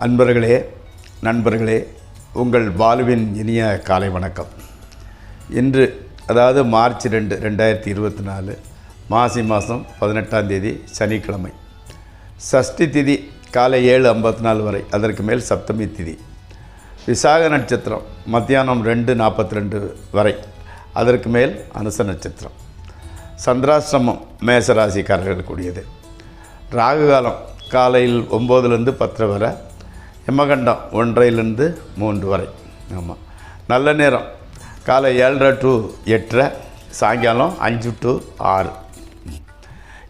அன்பர்களே, நண்பர்களே, உங்கள் பாலுவின் இனிய காலை வணக்கம். இன்று அதாவது மார்ச் 2, 2024 மாசி மாதம் 18ஆம் தேதி சனிக்கிழமை. சஷ்டி திதி காலை 7:54 வரை, அதற்கு மேல் சப்தமி திதி. விசாக நட்சத்திரம் மத்தியானம் 2:42 வரை, அதற்கு மேல் அனுச நட்சத்திரம். சந்திராசிரமம் மேசராசிக்காரர்களுக்குரியது. ராகு காலம் காலையில் 9லிருந்து 10 வரை, யமகண்டம் 1லிருந்து 3 வரை. ஆமாம், நல்ல நேரம் காலை 7:30 to 8:30, சாயங்காலம் 5 to 6.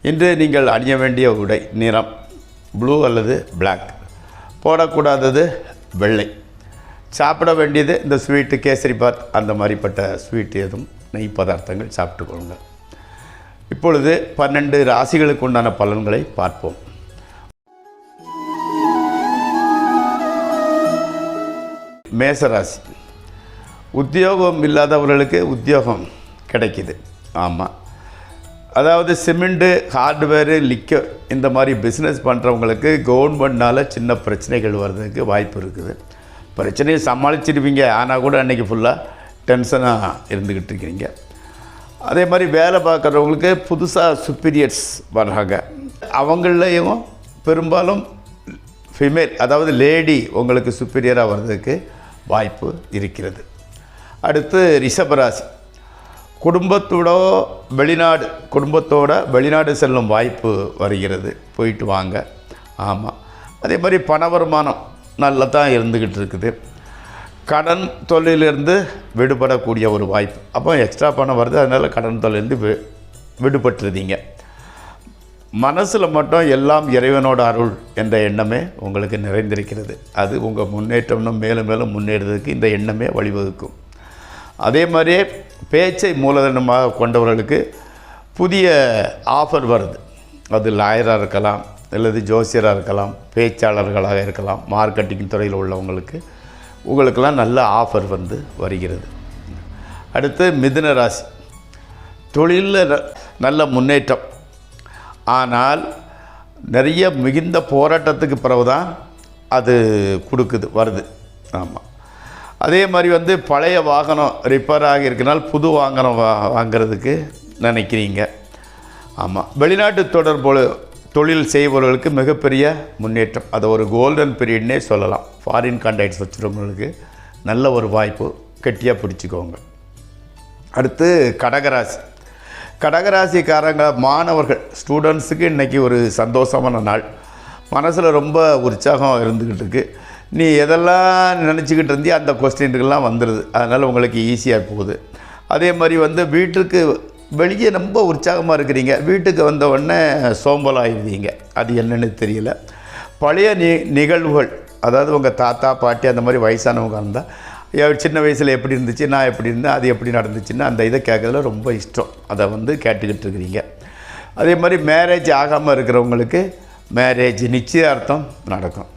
இன்று நீங்கள் அணிய வேண்டிய உடை நிறம் ப்ளூ அல்லது பிளாக். போடக்கூடாதது வெள்ளை. சாப்பிட வேண்டியது இந்த ஸ்வீட்டு, கேசரி பாத், அந்த மாதிரிப்பட்ட ஸ்வீட் எதுவும் நெய் பதார்த்தங்கள் சாப்பிட்டுக்கொள்ளுங்கள். இப்பொழுது 12 ராசிகளுக்கு உண்டான பலன்களை பார்ப்போம். மேசராசி. உத்தியோகம் இல்லாதவர்களுக்கு உத்தியோகம் கிடைக்கிது. ஆமாம், அதாவது சிமெண்ட்டு, ஹார்ட்வேரு, லிக்கர் இந்த மாதிரி பிஸ்னஸ் பண்ணுறவங்களுக்கு கவர்மெண்ட்னால் சின்ன பிரச்சனைகள் வர்றதுக்கு வாய்ப்பு இருக்குது. பிரச்சனையை சமாளிச்சிருவீங்க, ஆனால் கூட அன்றைக்கி ஃபுல்லாக டென்ஷனாக இருந்துக்கிட்டு இருக்கிறீங்க. அதே மாதிரி வேலை பார்க்குறவங்களுக்கு புதுசாக சுப்பீரியர்ஸ் வர்றாங்க. அவங்களையும் பெரும்பாலும் ஃபீமேல், அதாவது லேடி உங்களுக்கு சுப்பீரியராக வர்றதுக்கு வாய்ப்பு இருக்கிறது. அடுத்து ரிஷபராசி. குடும்பத்தோட வெளிநாடு செல்லும் வாய்ப்பு வருகிறது. போயிட்டு வாங்க. ஆமாம், அதே மாதிரி பண வருமானம் நல்லா தான் இருந்துக்கிட்டு இருக்குது. கடன் தொல்லையிலிருந்து விடுபடக்கூடிய ஒரு வாய்ப்பு. அப்போ எக்ஸ்ட்ரா பணம் வருது, அதனால் கடன் தொல்லையிலிருந்து விடுபட்டுருதீங்க. மனசில் மட்டும் எல்லாம் இறைவனோட அருள் என்ற எண்ணமே உங்களுக்கு நிறைந்திருக்கிறது. அது உங்கள் முன்னேற்றம்னு மேலும் மேலும் முன்னேறதுக்கு இந்த எண்ணமே வழிவகுக்கும். அதே மாதிரியே பேச்சை மூலதனமாக கொண்டவர்களுக்கு புதிய ஆஃபர் வருது. அது லாயராக இருக்கலாம், அல்லது ஜோசியராக இருக்கலாம், பேச்சாளர்களாக இருக்கலாம், மார்க்கெட்டிங் துறையில் உள்ளவங்களுக்கு உங்களுக்கெல்லாம் நல்ல ஆஃபர் வந்து வருகிறது. அடுத்து மிதுன ராசி. தொழிலில் நல்ல முன்னேற்றம், ஆனால் நிறைய மிகுந்த போராட்டத்துக்கு பிறகு தான் அது வருது. ஆமாம், அதே மாதிரி வந்து பழைய வாகனம் ரிப்பேர் ஆகியிருக்கனால் புது வாகனம் வாங்கிறதுக்கு நினைக்கிறீங்க. ஆமாம், வெளிநாட்டு தொழில் செய்பவர்களுக்கு மிகப்பெரிய முன்னேற்றம். அதை ஒரு கோல்டன் பீரியட்னே சொல்லலாம். ஃபாரின் கான்டாக்ட்ஸ் வச்சுருவங்களுக்கு நல்ல ஒரு வாய்ப்பு, கெட்டியாக பிடிச்சிக்கோங்க. அடுத்து கடகராசிக்காரங்க மாணவர்கள், ஸ்டூடெண்ட்ஸுக்கு இன்றைக்கி ஒரு சந்தோஷமான நாள். மனசில் ரொம்ப உற்சாகம் இருந்துக்கிட்டு இருக்குது. நீ எதெல்லாம் நினச்சிக்கிட்டு இருந்தியோ அந்த கொஸ்டின்கெல்லாம் வந்துடுது. அதனால் உங்களுக்கு ஈஸியாக போகுது. அதே மாதிரி வந்து வீட்டுக்கு வெளியே ரொம்ப உற்சாகமாக இருக்கிறீங்க, வீட்டுக்கு வந்த உடனே சோம்பலாகிடுவீங்க. அது என்னென்னு தெரியல. பழைய நிகழ்வுகள், அதாவது உங்கள் தாத்தா பாட்டி அந்த மாதிரி வயசானவங்க இருந்தால் சின்ன வயசில் எப்படி இருந்துச்சு, நான் எப்படி இருந்தேன், அது எப்படி நடந்துச்சுன்னு அந்த இதை கேட்குறதுல ரொம்ப இஷ்டம். அதை வந்து கேட்டுக்கிட்டு இருக்கிறீங்க. அதே மாதிரி மேரேஜ் ஆகாமல் இருக்கிறவங்களுக்கு மேரேஜ் நிச்சயார்த்தம் நடக்கும்.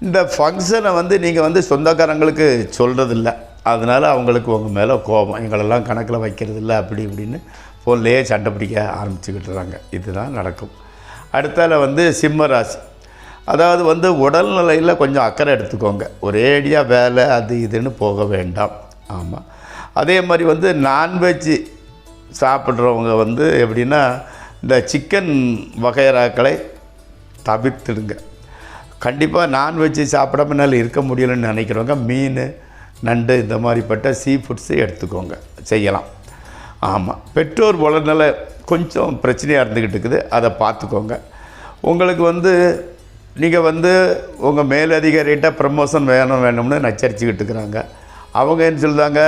இந்த ஃபங்க்ஷனை வந்து நீங்கள் வந்து சொந்தக்காரங்களுக்கு சொல்கிறதில்ல, அதனால் அவங்களுக்கு உங்கள் மேலே கோபம், எங்களெல்லாம் கணக்கில் வைக்கிறதில்ல அப்படி இப்படின்னு ஃபோன்லேயே சண்டை பிடிக்க ஆரம்பிச்சுக்கிட்டுறாங்க. இதுதான் நடக்கும். அடுத்தால வந்து சிம்ம ராசி. அதாவது வந்து உடல்நிலையில் கொஞ்சம் அக்கறை எடுத்துக்கோங்க. ஒரேடியாக வேலை அது இதுன்னு போக வேண்டாம். ஆமாம், அதே மாதிரி வந்து நான்வெஜ்ஜு சாப்பிட்றவங்க வந்து எப்படின்னா இந்த சிக்கன் வகைராக்களை தவிர்த்துடுங்க. கண்டிப்பாக நான்வெஜ்ஜு சாப்பிடாம என்னால் இருக்க முடியலன்னு நினைக்கிறவங்க மீன், நண்டு இந்த மாதிரிப்பட்ட சீ ஃபுட்ஸு எடுத்துக்கோங்க, செய்யலாம். ஆமாம், பெற்றோர் உடல்நிலை கொஞ்சம் பிரச்சனையாக இருந்துக்கிட்டு இருக்குது, அதை பார்த்துக்கோங்க. உங்களுக்கு வந்து நீங்கள் வந்து உங்கள் மேலதிகாரிகிட்ட ப்ரமோஷன் வேணும்னு நச்சரிச்சுக்கிட்டு இருக்கிறாங்க. அவங்க என்ன சொல்லுறாங்க,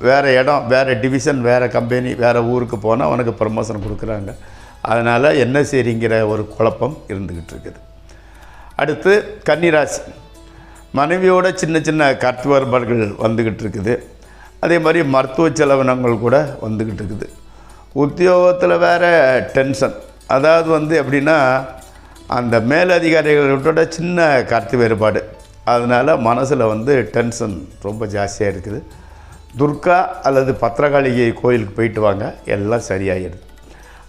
வேறு இடம், வேறு டிவிஷன், வேறு கம்பெனி, வேறு ஊருக்கு போனால் உனக்கு ப்ரமோஷன் கொடுக்குறாங்க. அதனால் என்ன செய்றீங்கிற ஒரு குழப்பம் இருந்துக்கிட்டு இருக்குது. அடுத்து கன்னிராசி. மனைவியோட சின்ன சின்ன கருத்து வேறுபாடுகள் வந்துக்கிட்டு இருக்குது. அதே மாதிரி மருத்துவ செலவினங்கள் கூட வந்துக்கிட்டு இருக்குது. உத்தியோகத்தில் வேறு டென்ஷன், அதாவது வந்து எப்படின்னா அந்த மேலதிகாரிகளோட சின்ன கருத்து வேறுபாடு, அதனால் மனசில் வந்து டென்ஷன் ரொம்ப ஜாஸ்தியாக இருக்குது. துர்கா அல்லது பத்திரகாளிகை கோயிலுக்கு போயிட்டு வாங்க, எல்லாம் சரியாகிடுது.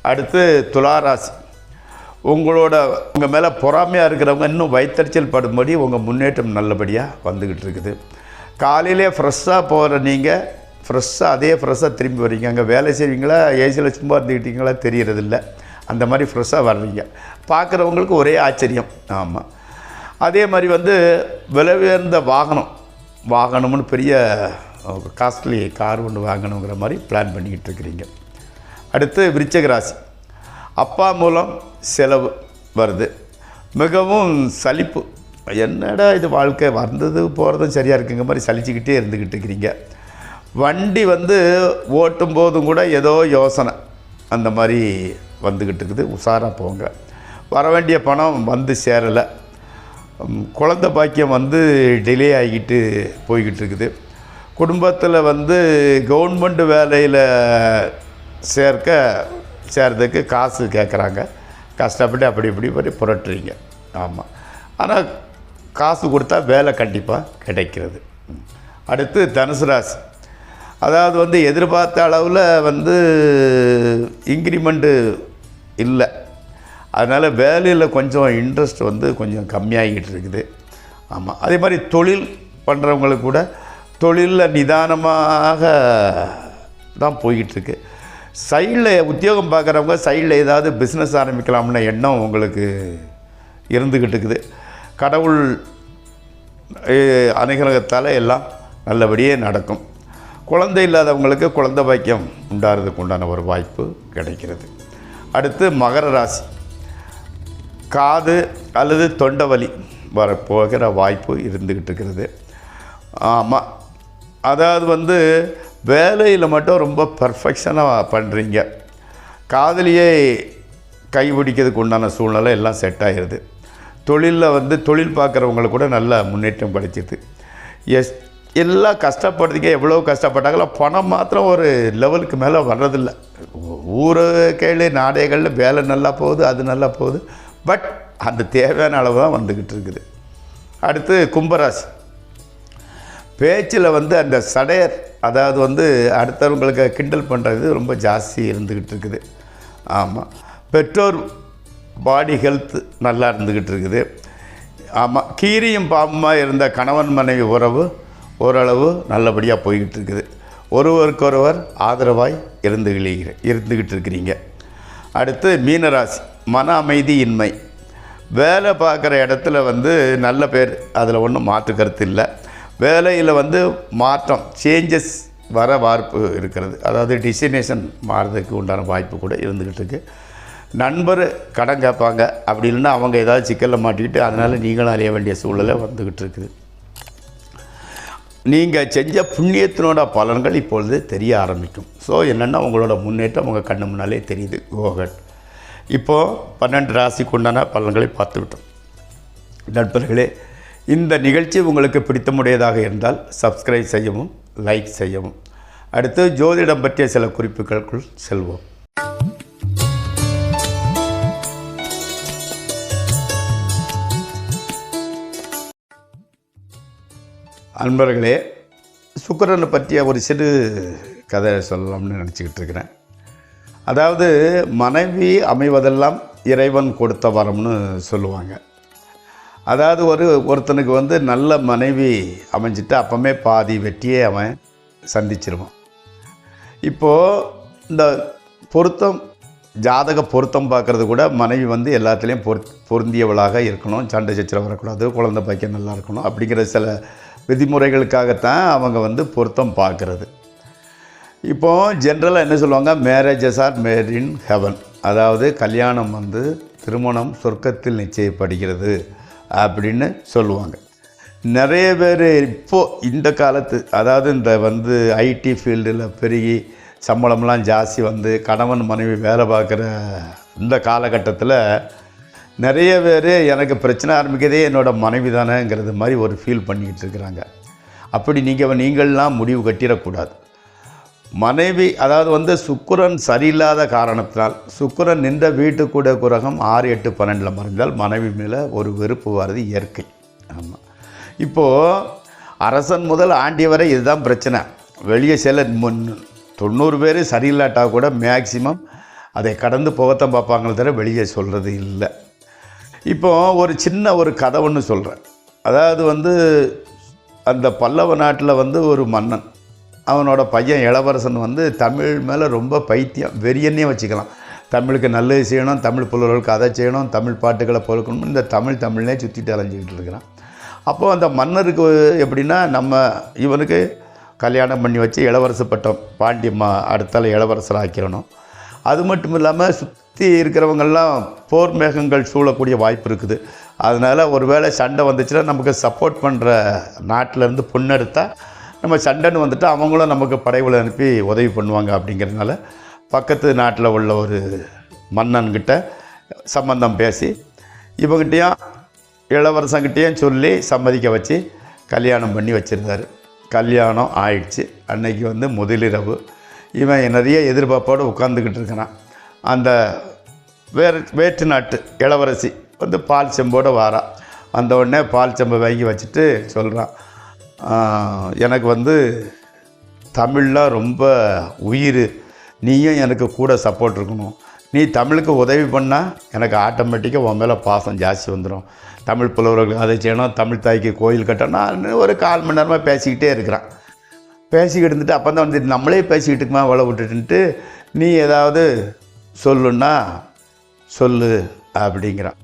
அடுத்து துளாராசி. உங்கள் மேலே பொறாமையாக இருக்கிறவங்க இன்னும் வயிற்றுச்சல் படும்படி உங்கள் முன்னேற்றம் நல்லபடியாக வந்துக்கிட்டு இருக்குது. காலையிலே ஃப்ரெஷ்ஷாக போகிற நீங்கள் அதே ஃப்ரெஷ்ஷாக திரும்பி வர்றீங்க. அங்கே வேலை செய்வீங்களா, ஏசியில் சும்மா இருந்துக்கிட்டீங்களா தெரியறதில்ல. அந்த மாதிரி ஃப்ரெஷ்ஷாக வர்றீங்க. பார்க்குறவங்களுக்கு ஒரே ஆச்சரியம். ஆமாம். அதே மாதிரி விலை உயர்ந்த வாகனம்னு பெரிய காஸ்ட்லி கார் ஒன்று வாங்கணுங்கிற மாதிரி பிளான் பண்ணிக்கிட்டு இருக்கிறீங்க. அடுத்து விருச்சிக ராசி. அப்பா மூலம் செலவு வருது. மிகவும் சலிப்பு. என்னடா இது வாழ்க்கை, வந்தது போகிறதும் சரியாக இருக்குங்க மாதிரி சலிச்சுக்கிட்டே இருந்துக்கிட்டு இருக்கிறீங்க. வண்டி ஓட்டும் போதும் கூட ஏதோ யோசனை அந்த மாதிரி வந்துக்கிட்டு இருக்குது. உஷாராக போங்க. வர வேண்டிய பணம் சேரலை. குழந்தை பாக்கியம் டிலே ஆகிட்டு போய்கிட்டு இருக்குது. குடும்பத்தில் கவர்மெண்ட் வேலையில் சேர்றதுக்கு காசு கேட்குறாங்க. கஷ்டப்பட்டு அப்படி இப்படி புரட்டுறீங்க. ஆமாம். ஆனால் காசு கொடுத்தா வேலை கண்டிப்பாக கிடைக்கிறது. அடுத்து தனுசு ராசி. அதாவது எதிர்பார்த்த அளவில் இன்க்ரிமெண்ட்டு இல்லை. அதனால் வேலையில் கொஞ்சம் இன்ட்ரெஸ்ட் கொஞ்சம் கம்மியாகிட்டு இருக்குது. ஆமாம். அதே மாதிரி தொழில் பண்ணுறவங்களுக்கு கூட தொழிலில் நிதானமாக தான் போய்கிட்டுருக்கு. சைடில் உத்தியோகம் பார்க்குறவங்க சைடில் ஏதாவது பிஸ்னஸ் ஆரம்பிக்கலாம்னு எண்ணம் உங்களுக்கு இருந்துக்கிட்டு இருக்குது. கடவுள் அனுகிரகத்தால் எல்லாம் நல்லபடியே நடக்கும். குழந்தை இல்லாதவங்களுக்கு குழந்தை பாக்கியம் உண்டாகிறதுக்கு உண்டான ஒரு வாய்ப்பு கிடைக்கிறது. அடுத்து மகர ராசி. காது அல்லது தொண்டை வலி வரப்போகிற வாய்ப்பு இருந்துக்கிட்டு இருக்கிறது. ஆமாம். அதாவது வேலையில் மட்டும் ரொம்ப பர்ஃபெக்ஷனாக பண்ணுறீங்க. காதலியே கைபிடிக்கிறதுக்கு உண்டான சூழ்நிலை எல்லாம் செட் ஆகிடுது. தொழிலில் தொழில் பார்க்குறவங்களுக்கு கூட நல்ல முன்னேற்றம் கிடைச்சிது. எல்லாம் கஷ்டப்படுறீங்க. எவ்வளோ கஷ்டப்பட்டாங்களோ பணம் மாத்திரம் ஒரு லெவலுக்கு மேலே வர்றதில்லை. ஊரை கேளு நாடேகளில் வேலை நல்லா போகுது, அது நல்லா போகுது. பட் அந்த தேவையான அளவு தான் வந்துக்கிட்டு இருக்குது. அடுத்து கும்பராசி. பேச்சில் அந்த சடையர், அதாவது அடுத்தவங்களுக்கு கிண்டல் பண்ணுறது ரொம்ப ஜாஸ்தி இருந்துக்கிட்டு இருக்குது. ஆமாம். பெற்றோர் பாடி ஹெல்த் நல்லா இருந்துக்கிட்டு இருக்குது. ஆமாம். கீரியும் பாம்புமாக இருந்த கணவன் மனைவி உறவு ஓரளவு நல்லபடியாக போய்கிட்டு இருக்குது. ஒருவருக்கொருவர் ஆதரவாய் இருந்துக்கிட்டு இருக்கிறீங்க. அடுத்து மீனராசி. மன அமைதியின்மை. வேலை பார்க்குற இடத்துல நல்ல பேர், அதில் ஒன்றும் மாற்று கருத்து இல்லை. வேலையில் மாற்றம் சேஞ்சஸ் வர வாய்ப்பு இருக்கிறது. அதாவது டெஸ்டினேஷன் மாறுறதுக்கு உண்டான வாய்ப்பு கூட இருந்துக்கிட்டு இருக்குது. நண்பர் கடன் கேட்பாங்க. அப்படி இல்லைன்னா அவங்க ஏதாவது சிக்கலில் மாட்டிக்கிட்டு அதனால் நீங்களும் அறிய வேண்டிய சூழ்நிலை வந்துக்கிட்டு இருக்குது. நீங்கள் செஞ்ச புண்ணியத்தினோட பலன்கள் இப்பொழுது தெரிய ஆரம்பிக்கும். ஸோ என்னென்னா உங்களோட முன்னேற்றம் உங்கள் கண்ணு முன்னாலே தெரியுது. கோகட். இப்போது 12 ராசிக்கு உண்டான பலன்களை பார்த்துவிட்டோம். நண்பர்களே, இந்த நிகழ்ச்சி உங்களுக்கு பிடித்தமுடையதாக இருந்தால் சப்ஸ்கிரைப் செய்யவும், லைக் செய்யவும். அடுத்து ஜோதிடம் பற்றிய சில குறிப்புகளுக்குள் செல்வோம். அன்பர்களே, சுக்கிரனை பற்றிய ஒரு சிறு கதை சொல்லலாம்னு நினச்சிக்கிட்டு இருக்கிறேன். அதாவது மனைவி அமைவதெல்லாம் இறைவன் கொடுத்த வரம்னு சொல்லுவாங்க. அதாவது ஒருத்தனுக்கு நல்ல மனைவி அமைஞ்சிட்டு அப்போமே பாதி வெற்றியே அவன் சந்திச்சிருவான். இப்போது இந்த பொருத்தம், ஜாதக பொருத்தம் பார்க்குறது கூட மனைவி எல்லாத்துலேயும் பொருந்தியவளாக இருக்கணும், சண்டை சச்சரவு வரக்கூடாது, குழந்தை பாக்கியம் நல்லா இருக்கணும் அப்படிங்கிற சில விதிமுறைகளுக்காகத்தான் அவங்க பொருத்தம் பார்க்குறது. இப்போது ஜென்ரலாக என்ன சொல்லுவாங்க, marriages R made in heaven. அதாவது கல்யாணம் திருமணம் சொர்க்கத்தில் நிச்சயப்படுகிறது அப்படின்னு சொல்லுவாங்க. நிறைய பேர் இப்போது இந்த காலத்து, அதாவது இந்த ஐடி ஃபீல்டில் பெருகி சம்பளம்லாம் ஜாஸ்தி கணவன் மனைவி வேலை பார்க்குற இந்த காலகட்டத்தில் நிறைய பேர் எனக்கு பிரச்சனை ஆரம்பிக்கிறதே என்னோடய மனைவி தானேங்கிறது மாதிரி ஒரு ஃபீல் பண்ணிக்கிட்டு இருக்கிறாங்க. அப்படி நீங்கள்லாம் முடிவு கட்டிடக்கூடாது. மனைவி, அதாவது சுக்கிரன் சரியில்லாத காரணத்தினால், சுக்கிரன் நின்ற வீட்டுக்கூட கிரகம் 6, 8, 12 மறைந்தால் மனைவி மேலே ஒரு வெறுப்பு வர்றது இயற்கை. ஆமாம். இப்போது அரசன் முதல் ஆண்டி வரை இதுதான் பிரச்சனை. வெளியே சில 90 பேர் சரியில்லாட்டா கூட மேக்சிமம் அதை கடந்து போகத்தான் பார்ப்பாங்களே தவிர வெளியே சொல்கிறது இல்லை. இப்போ ஒரு சின்ன ஒரு கதை ஒன்று சொல்கிறேன். அதாவது வந்து அந்த பல்லவ நாட்டில் வந்து ஒரு மன்னன், அவனோட பையன் இளவரசன் வந்து தமிழ் மேலே ரொம்ப பைத்தியம், வெறியன்னே வச்சுக்கலாம். தமிழுக்கு நல்லது செய்யணும், தமிழ் புலவர்களுக்கு அதை செய்யணும், தமிழ் பாட்டுகளை பொறுக்கணும், இந்த தமிழ்னே சுற்றிட்டு அலைஞ்சிக்கிட்டு இருக்கிறான். அப்போது அந்த மன்னருக்கு எப்படின்னா, நம்ம இவனுக்கு கல்யாணம் பண்ணி வச்சு இளவரசு பட்டம் பாண்டியம்மா அடுத்தால இளவரசர் ஆக்கிடணும். அது மட்டும் இல்லாமல் சுற்றி இருக்கிறவங்கெல்லாம் போர் மேகங்கள் சூழக்கூடிய வாய்ப்பு இருக்குது. அதனால் ஒரு வேளை சண்டை வந்துச்சுன்னா நமக்கு சப்போர்ட் பண்ணுற நாட்டிலேருந்து பொண்ணெடுத்தால் நம்ம சண்டைன்னு வந்துட்டு அவங்களும் நமக்கு படைகளை அனுப்பி உதவி பண்ணுவாங்க. அப்படிங்கிறதுனால பக்கத்து நாட்டில் உள்ள ஒரு மன்னன்கிட்ட சம்பந்தம் பேசி இவங்கிட்டையும் இளவரசங்கிட்டையும் சொல்லி சம்மதிக்க வச்சு கல்யாணம் பண்ணி வச்சுருந்தார். கல்யாணம் ஆயிடுச்சு. அன்னைக்கு வந்து முதலிரவு. இவன் நிறைய எதிர்பார்ப்போடு உட்காந்துக்கிட்டு இருக்கிறான். அந்த வேற்று நாட்டு இளவரசி வந்து பால் செம்போடு வாரா. வந்த உடனே பால் செம்பை வாங்கி வச்சுட்டு சொல்கிறான், எனக்கு வந்து தமிழ்லாம் ரொம்ப உயிர், நீயும் எனக்கு கூட சப்போர்ட் இருக்கணும். நீ தமிழுக்கு உதவி பண்ணால் எனக்கு ஆட்டோமேட்டிக்காக உன் மேலே பாசம் ஜாஸ்தி வந்துடும். தமிழ் புலவர்களுக்கு அதை செய்யணும், தமிழ் தாய்க்கு கோயில் கட்டணும். நான் ஒரு 1/4 மணி நேரமாக பேசிக்கிட்டே இருக்கிறான். பேசிக்கிட்டு இருந்துட்டு அப்போ தான் வந்து நம்மளே பேசிக்கிட்டு இருக்குமா அவளை விட்டுட்டுன்ட்டு, நீ ஏதாவது சொல்லுன்னா சொல்லு அப்படிங்கிறான்.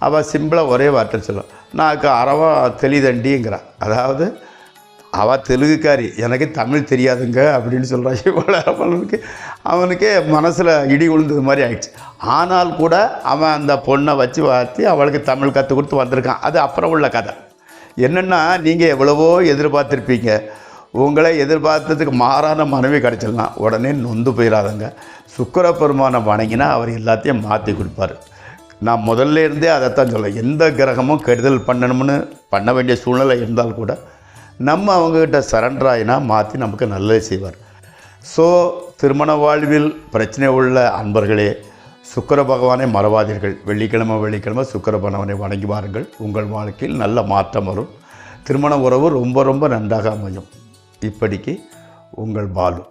அவள் சிம்பிளாக ஒரே வார்த்தை சொல்லுவான், நான் அறவா தெளிதண்டிங்கிறான். அதாவது அவள் தெலுங்குக்காரி, எனக்கு தமிழ் தெரியாதுங்க அப்படின்னு சொல்கிறான். இவ்வளோ அவனுக்கே மனசில் இடி விழுந்தது மாதிரி ஆயிடுச்சு. ஆனால் கூட அவன் அந்த பொண்ணை வச்சு வார்த்தி அவளுக்கு தமிழ் கற்றுக் கொடுத்து வந்திருக்கான். அது அப்புறம் உள்ள கதை. என்னென்னா, நீங்கள் எவ்வளவோ எதிர்பார்த்துருப்பீங்க, உங்களை எதிர்பார்த்ததுக்கு மாறான மனைவி கிடச்சிடலாம், உடனே நொந்து போயிடாதங்க. சுக்கிர பெருமானை வணங்கினா அவர் எல்லாத்தையும் மாற்றி கொடுப்பார். நான் முதல்ல இருந்தே அதைத்தான் சொல்ல, எந்த கிரகமும் கெடுதல் பண்ணணும்னு பண்ண வேண்டிய சூழ்நிலை இருந்தால் கூட நம்ம அவங்கக்கிட்ட சரண்டர் ஆகினா மாற்றி நமக்கு நல்லது செய்வார். ஸோ திருமண வாழ்வில் பிரச்சனை உள்ள அன்பர்களே, சுக்கிர பகவானை மறவாதீர்கள். வெள்ளிக்கிழமை சுக்கிர பகவானை வணங்கி வாருங்கள். உங்கள் வாழ்க்கையில் நல்ல மாற்றம் வரும். திருமண உறவு ரொம்ப ரொம்ப நன்றாக அமையும். இப்படிக்கு உங்கள் பாலு.